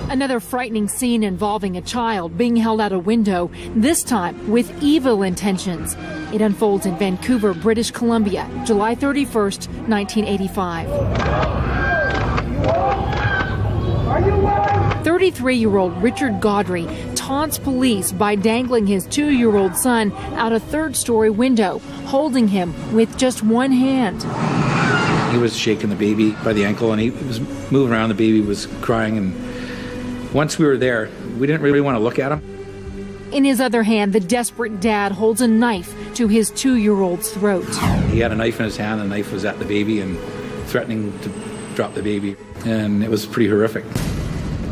Another frightening scene involving a child being held out a window, this time with evil intentions. It unfolds in Vancouver, British Columbia, July 31st, 1985. 33-year-old Richard Gaudry taunts police by dangling his 2-year-old son out a third-story window, holding him with just one hand. He was shaking the baby by the ankle, and he was moving around. The baby was crying, and once we were there, we didn't really want to look at him. In his other hand, the desperate dad holds a knife to his 2-year-old's throat. He had a knife in his hand, the knife was at the baby and threatening to drop the baby, and it was pretty horrific.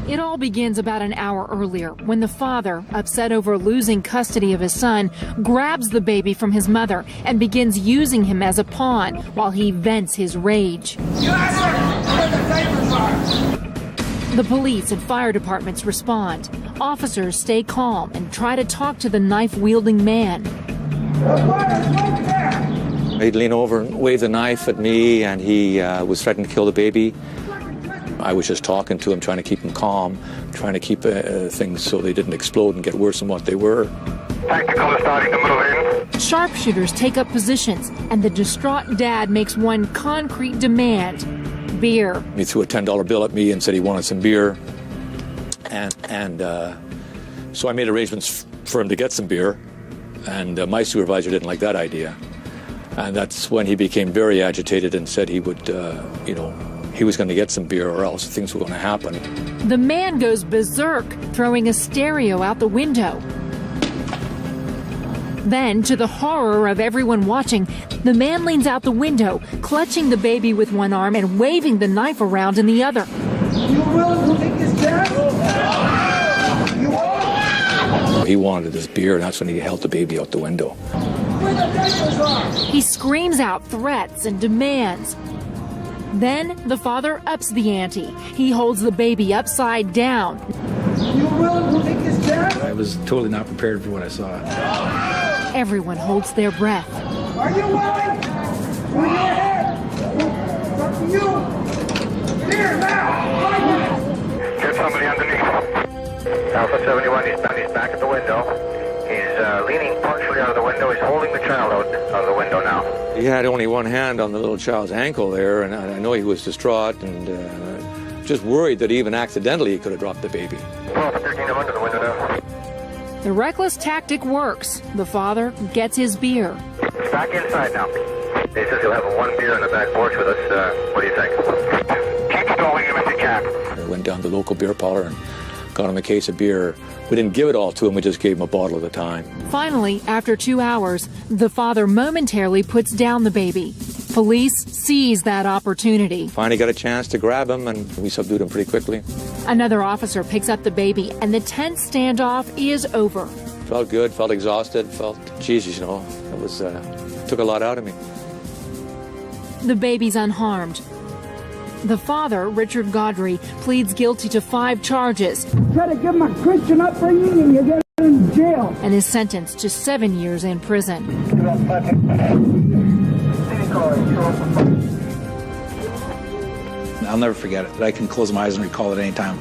It all begins about an hour earlier when the father, upset over losing custody of his son, grabs the baby from his mother and begins using him as a pawn while he vents his rage. The police and fire departments respond. Officers stay calm and try to talk to the knife-wielding man. He'd lean over and wave the knife at me, and he was threatening to kill the baby. I was just talking to him, trying to keep him calm, trying to keep things so they didn't explode and get worse than what they were. Tactical is starting to move in. Sharpshooters take up positions, and the distraught dad makes one concrete demand: beer. He threw a $10 bill at me and said he wanted some beer. And so I made arrangements for him to get some beer, and my supervisor didn't like that idea. And that's when he became very agitated and said he would, he was going to get some beer or else things were going to happen. The man goes berserk, throwing a stereo out the window. Then, to the horror of everyone watching, the man leans out the window, clutching the baby with one arm and waving the knife around in the other. You willing to take this chance? You are? He wanted his beer, and that's when he held the baby out the window. Where the diapers are? He screams out threats and demands. Then the father ups the ante. He holds the baby upside down. You willing to take this chance? I was totally not prepared for what I saw. Everyone holds their breath. Are you willing? Turn your head. It's up to you. Here, now. 5 minutes. Get somebody underneath. Alpha 71, he's back at the window. He's leaning partially out of the window. He's holding the child out of the window now. He had only one hand on the little child's ankle there, and I know he was distraught and just worried that even accidentally he could have dropped the baby. 12 13, I'm under the window now. The reckless tactic works. The father gets his beer. He's back inside now. He says he'll have one beer on the back porch with us. What do you think? Keep stalling him if you can. I went down to the local beer parlor and got him a case of beer. We didn't give it all to him, we just gave him a bottle at a time. Finally, after 2 hours, the father momentarily puts down the baby. Police seize that opportunity. Finally got a chance to grab him, and we subdued him pretty quickly. Another officer picks up the baby, and the tense standoff is over. Felt good, felt exhausted, Jesus, it was, took a lot out of me. The baby's unharmed. The father, Richard Gaudry, pleads guilty to 5 charges. Try to give him a Christian upbringing and you get in jail. And is sentenced to 7 years in prison. I'll never forget it. I can close my eyes and recall it any time.